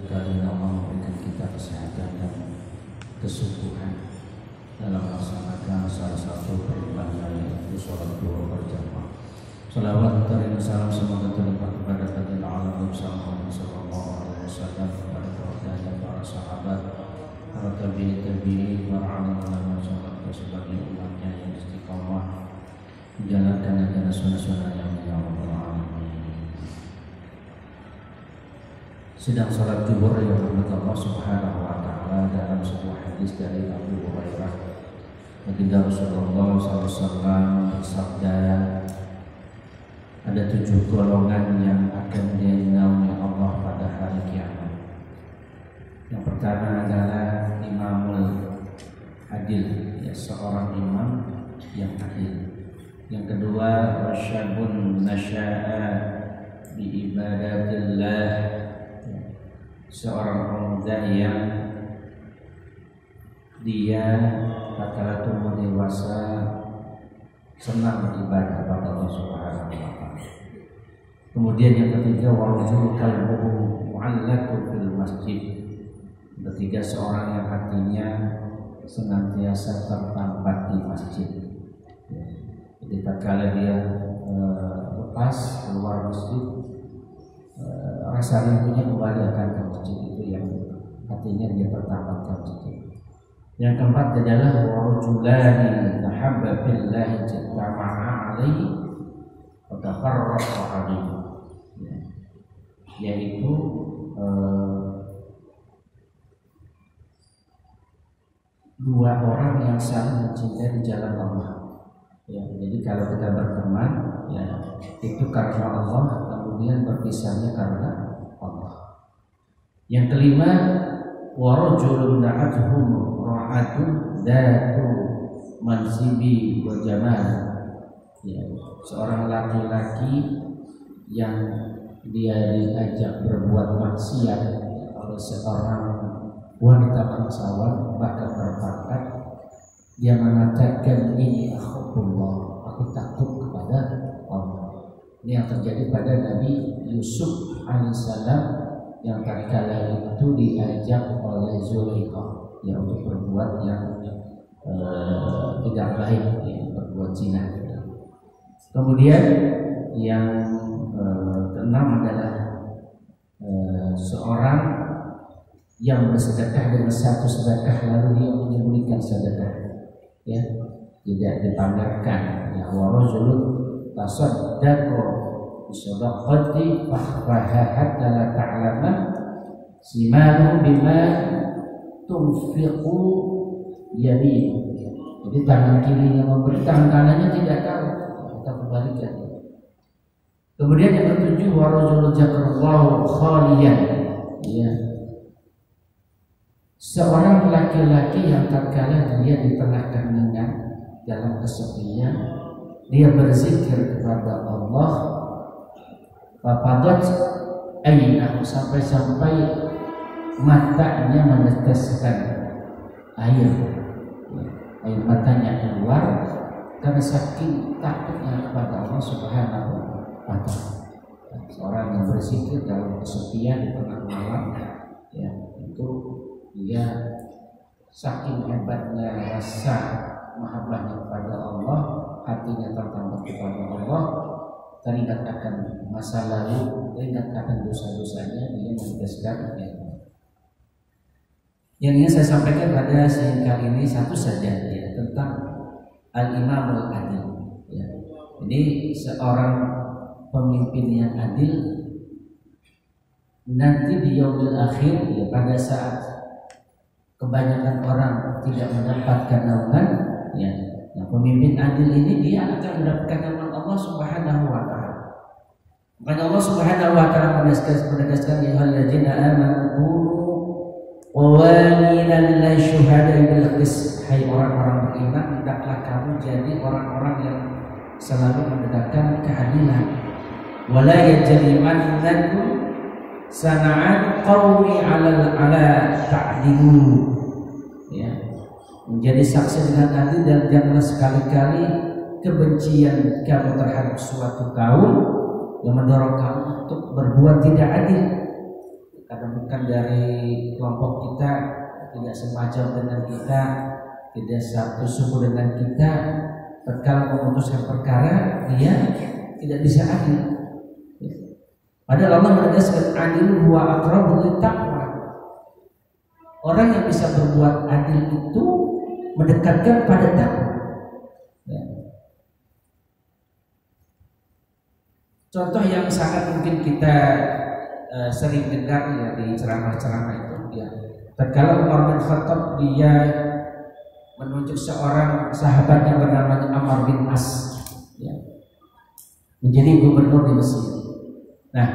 Kali Allah memberikan kita kesehatan dan kesubuhan dalam melaksanakan salah satu perintahnya, yaitu sholat duha berjamaah. Salawat dan salam semoga terlimpah kepada Nabi Muhammad sallallahu alaihi wasallam, kepada keluarga para sahabat, para tabi'in, para alim ulama sahabat sebagai umatnya yang istiqamah menjalankan ajaran sunnah-sunnah yang Allah. Sedang salat zuhur yang dirahmati Allah Subhanahu wa taala, dalam sebuah hadis dari Abu Hurairah, baginda Rasulullah SAW bersabda, ada 7 golongan yang akan dinaungi Allah pada hari kiamat. Yang pertama adalah imamul adil, ya, seorang imam yang adil. Yang kedua, wasyabun nasya'a bi ibadatillah, seorang pemuda yang dia tatkala tumbuh dewasa senang beribadah kepada Allah Subhanahu wa taala. Kemudian yang ketiga, warajul qalbuhu mu'allaqun fil masjid. Ketiga, seorang yang hatinya senantiasa tertambat di masjid. Jadi tatkala dia lepas keluar masjid, rasa rindunya kembali akan ke masjid itu, yang hatinya dia tertambat ke masjid. Yang keempat adalah warajulani tahabba billahi jama'a alaihi wa tafarraqa alaihi, yaitu dua orang yang saling mencintai di jalan Allah. Ya, jadi kalau kita berteman, ya, itu karena Allah, kemudian berpisahnya karena Allah. Yang kelima, warajulun na'atuhum ra'atun datu mansibi wa jamal. Ya, seorang laki-laki yang dia diajak berbuat maksiat oleh seorang wanita bangsawan, bahkan berpangkat, dia mengatakan, ini akhullah, aku takut kepada Allah. Ini yang terjadi pada Nabi Yusuf alaihissalam, yang tatkala itu diajak oleh Zulaikha, ya, untuk berbuat yang tidak baik, ya, berbuat zina. Kemudian yang keenam adalah seorang yang bersedekah dengan satu sedekah lalu dia menyembunyikan sedekah, ya, tidak dipamerkan. Ya, warajulun tasaddaqa bisadaqati fakhfaha hatta la ta'lama simahu bima tunfiqu yamin. Jadi tangan kirinya memberi, tangan kanannya tidak tahu, kita kembalikan. Kemudian yang ketujuh, warajulun zakarallahu khaliyan, ya, seorang laki-laki yang tatkala dia di tengah keheningan, dalam kesepian, dia berzikir kepada Allah, fafadat aynahu, sampai-sampai matanya meneteskan air matanya keluar karena saking takutnya kepada Allah Subhanahu wa taala. Seorang yang berzikir dalam kesepian di tengah malam, ya, itu dia saking hebatnya rasa mahabbahnya kepada Allah, hatinya tertambat kepada Allah, teringat akan masa lalu, teringat akan dosa-dosanya, dia menegaskan ayat. Yang ingin saya sampaikan pada siang kali ini satu saja, ya, tentang al-imamul adil, ya. Ini seorang pemimpin yang adil nanti di yaumil akhir, ya, pada saat kebanyakan orang tidak mendapatkan naungan, ya, nah, pemimpin adil ini dia akan mendapatkan naungan Allah Subhanahu wa taala. Makanya Allah Subhanahu wa taala menegaskan, ya alladzina amanu qawamina lillahi syuhada'a bil qist. Hai orang-orang beriman, hendaklah kamu jadi orang-orang yang selalu menegakkan keadilan. Wala yajrimannakum sana'an qaumi 'ala ta'dilu, ya, menjadi saksi dengan adil, dan janganlah sekali-kali kebencian kamu terhadap suatu kaum yang mendorong kamu untuk berbuat tidak adil. karena bukan dari kelompok kita, tidak semacam dengan kita, tidak satu suku dengan kita, tatkala memutuskan perkara dia tidak bisa adil. Padahal Allah menegaskan adil huwa aqrabu littaqwa. Orang yang bisa berbuat adil itu mendekatkan pada takwa. Ya. Contoh yang sangat mungkin kita sering dengar ya di ceramah-ceramah itu ya. Tatkala Umar bin Khattab dia menunjuk seorang sahabat yang bernama Amr bin As ya, menjadi gubernur di Mesir. Nah,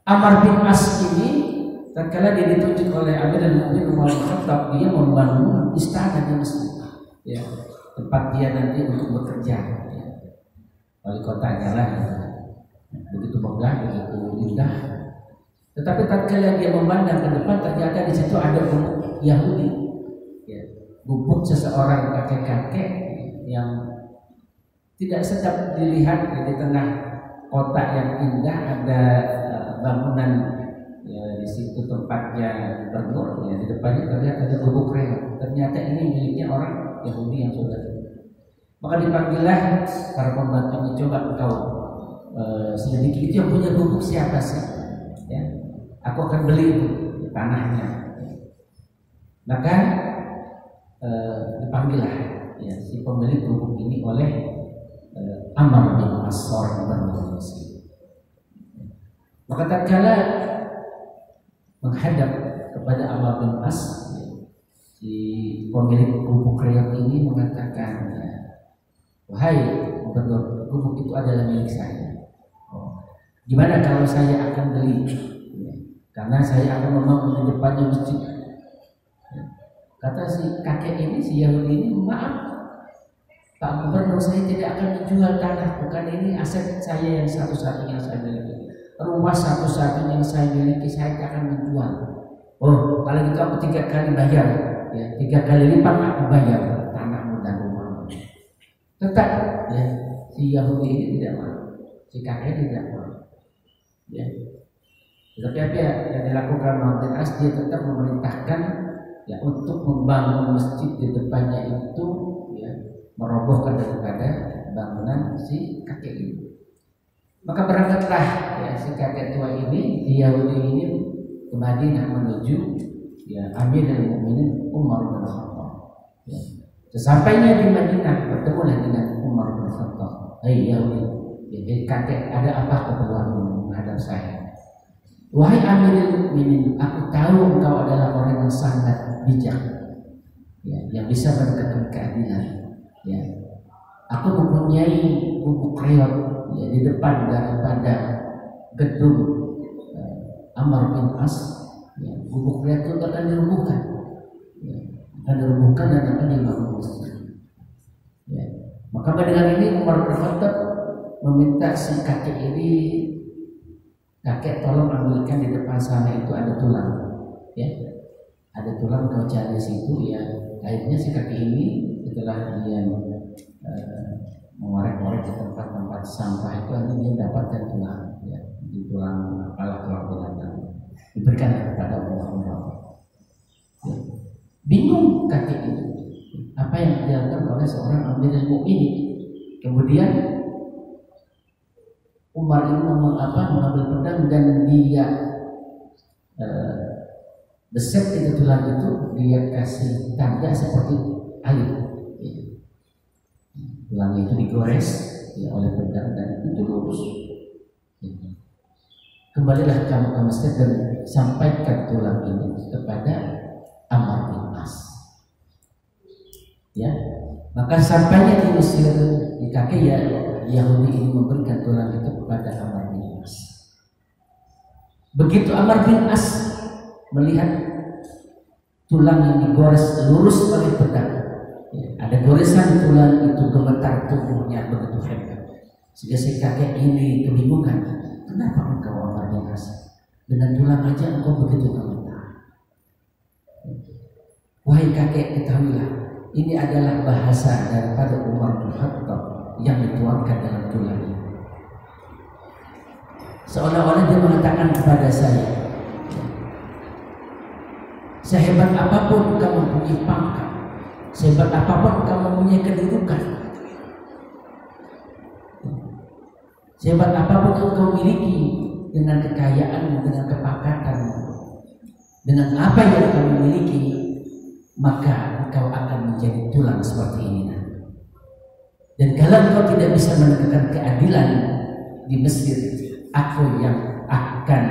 Amr bin As ini tatkala dia ditunjuk oleh Amirul Mukminin Umar bin Khattab, dia membangun istana di Mesir ya, tempat dia nanti untuk bekerja ya. Wali kotanya lah ya. Begitu megah, begitu indah. Tetapi tatkala dia memandang ke depan, ternyata di situ ada gubuk Yahudi, ya, gubuk seseorang kakek-kakek yang tidak sedap dilihat ya, di tengah kota yang indah ada bangunan ya, di situ tempatnya gubernur ya, di depannya terlihat ada gubuk reot. Ternyata ini miliknya orang Yahudi yang sudah. Maka dipanggillah para pembantunya, coba engkau selidiki itu yang punya gubuk siapa sih? Ya, aku akan beli itu tanahnya. Maka dipanggillah ya, si pemilik gubuk ini oleh Amr bin As bernama. Maka tatkala menghadap kepada Amr bin As, si pemilik gubuk reot ini mengatakan, ya, wahai gubernur, gubuk itu adalah milik saya. Gimana kalau saya akan beli? Ya, karena saya akan membangun di depannya masjid. Ya. Kata si kakek ini, si Yahudi ini, maaf Pak Gubernur, saya tidak akan menjual tanah. Bukan ini aset saya yang satu-satunya yang saya miliki. Rumah satu-satunya yang saya miliki, saya tidak akan menjual. Oh, kalau gitu aku 3 kali bayar. Ya, 3 kali lipat aku bayar tanahmu dan rumahmu. Tetap ya, si Yahudi ini tidak mau. Si kakek tidak mau. Ya. Tetapi apa yang dilakukan Amr bin As, dia tetap memerintahkan ya untuk membangun masjid di depannya itu ya, merobohkan daripada bangunan si kakek ini. Maka berangkatlah ya, si kakek tua ini, si Yahudi ini ke Madinah menuju ya Amirul Mukminin Umar bin Khattab. Ya. Sesampainya di Madinah bertemulah dengan Umar bin Khattab. Hei Yahudi, ya, kakek, ada apa keperluanmu menghadap saya? Wahai Amirul Mukminin, aku tahu engkau adalah orang yang sangat bijak, ya, yang bisa menegakkan keadilan. Ya, aku mempunyai gubuk reot ya, di depan daripada gedung Amr bin As. Ya, gubuk reot itu akan dirubuhkan, ya, akan dirubuhkan dan akan dibangun masjid. Ya. Maka dengan ini Umar bin Khattab meminta si kakek ini, kakek tolong ambilkan di depan sana itu ada tulang, ya, ada tulang, kau cari situ ya. Akhirnya si kakek ini setelah dia mengorek-orek di tempat-tempat sampah itu, nanti dia dapatkan tulang, ya, di tulang kepala tulang binatang, diberikan kepada Umar. Ya. Bingung kakek itu, apa yang dilakukan oleh seorang Amirul Mukminin. Kemudian Umar ini mengambil pedang dan dia beset itu tulang itu, dia kasih tanda seperti alit. Ya. Tulangnya itu digores ya, oleh pedang dan itu lurus. Ya. Kembalilah kamu ke masjid dan sampaikan tulang ini kepada Amr bin As. Ya, maka sampainya di Mesir, di kakek ya Yahudi ini memberikan tulang itu kepada Amr bin As. Begitu Amr bin As melihat tulang yang digores lurus oleh pedang, ya, ada goresan tulang itu, gemetar tubuhnya begitu hebat. Sehingga si kakek ini kebingungan, kenapa engkau Amr bin As, dengan tulang aja engkau begitu gemetar? Wahai kakek, ketahuilah, ini adalah bahasa daripada Umar bin Khattab yang dituangkan dalam tulang ini. Seolah-olah dia mengatakan kepada saya, sehebat apapun kamu punya pangkat, sehebat apapun kamu punya kedudukan, sehebat apapun yang kau miliki, dengan kekayaanmu, dengan kepangkatanmu, dengan apa yang kamu miliki, maka engkau akan menjadi tulang seperti ini. Dan kalau engkau tidak bisa menegakkan keadilan di Mesir, aku yang akan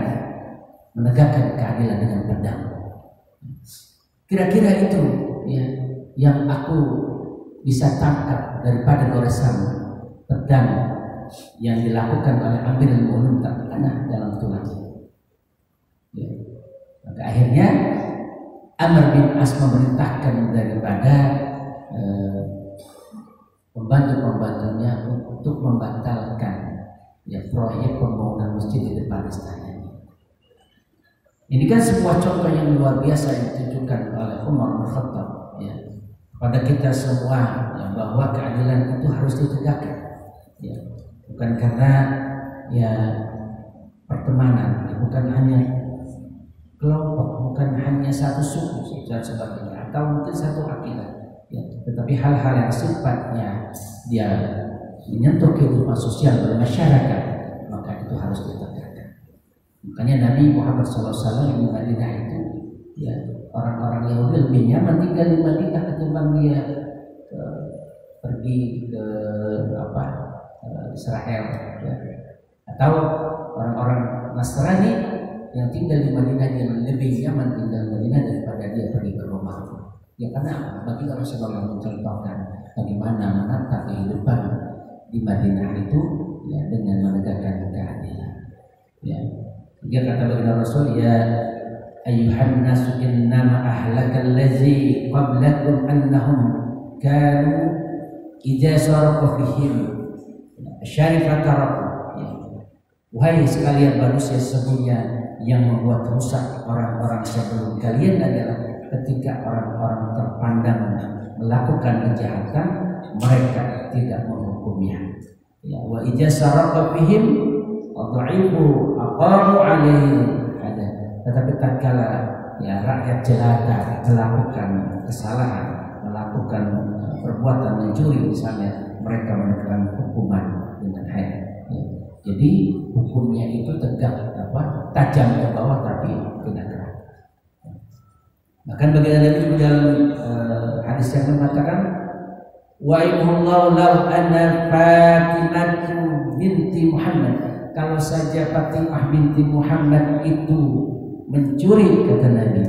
menegakkan keadilan dengan pedang. Kira-kira itu ya yang aku bisa tangkap daripada goresan pedang yang dilakukan oleh Amirul Mukminin terkena dalam tulang. Ya. Maka akhirnya Amr bin As memerintahkan daripada pembantu-pembantunya untuk membatalkan ya proyek pembangunan masjid di depan istana. Ini kan sebuah contoh yang luar biasa yang ditujukan oleh Umar bin Khattab ya pada kita semua ya, bahwa keadilan itu harus ditegakkan. Ya, bukan karena ya pertemanan, ya, bukan hanya kelompok, bukan hanya satu suku dan sebagainya, atau mungkin satu akidah. Ya, tetapi hal-hal yang sifatnya dia menyentuh kehidupan sosial bermasyarakat, maka itu harus ditegakkan. Makanya Nabi Muhammad SAW yang di Madinah itu, ya orang-orang Yahudi lebih nyaman tinggal di Madinah ketimbang dia pergi ke Israel, ya. Atau orang-orang Nasrani yang tinggal di Madinah dia lebih nyaman tinggal di Madinah daripada dia pergi ke Roma. Ya karena bagi Rasulullah mencontohkan bagaimana menata kehidupan di Madinah itu ya dengan menegakkan keadilan. Ya. Dia kata baginda Rasul, ya ayyuhan nasu innama ahlakal ladzi qablakum annahum kanu idza sarafu fihim syarifat taraku. Ya. Wahai sekalian manusia, sesungguhnya yang membuat rusak orang-orang sebelum kalian adalah ketika orang-orang terpandang melakukan kejahatan, mereka tidak menghukumnya. Ya, wa idza saraqa bihim adha'ifu aqamu alaihi ada. Tetapi tatkala ya rakyat jelata melakukan kesalahan, melakukan perbuatan mencuri misalnya, mereka menegakkan hukuman dengan had. Ya. Jadi hukumnya itu tegak tajam ke bawah tapi tidak keras. Bahkan baginda Nabi dalam hadis yang mengatakan, wa inallahu law anna Fatimah binti Muhammad, kalau saja Fatimah binti Muhammad itu mencuri, kata Nabi,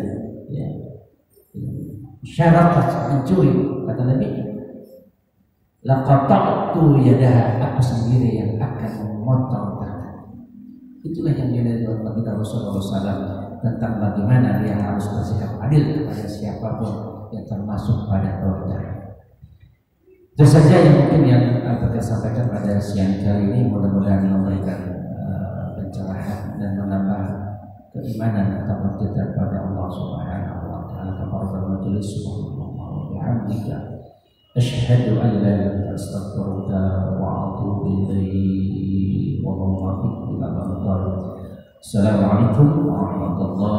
ya, syarafat mencuri, kata Nabi, laqata'tu yadaha, aku sendiri yang akan memotong tangan. Itulah yang dilakukan baginda Rasulullah SAW tentang bagaimana dia harus bersikap adil kepada siapapun yang termasuk pada keluarga. Itu saja yang mungkin yang kita sampaikan pada siang kali ini. Mudah-mudahan memberikan pencerahan dan menambah keimanan atau kita kepada Allah Subhanahu wa taala. Kafaratul majelis, subhanallah wa bihamdika asyhadu an la ilaha illa anta astaghfiruka wa atubu ilaik. Wallahu a'lam. Assalamualaikum warahmatullahi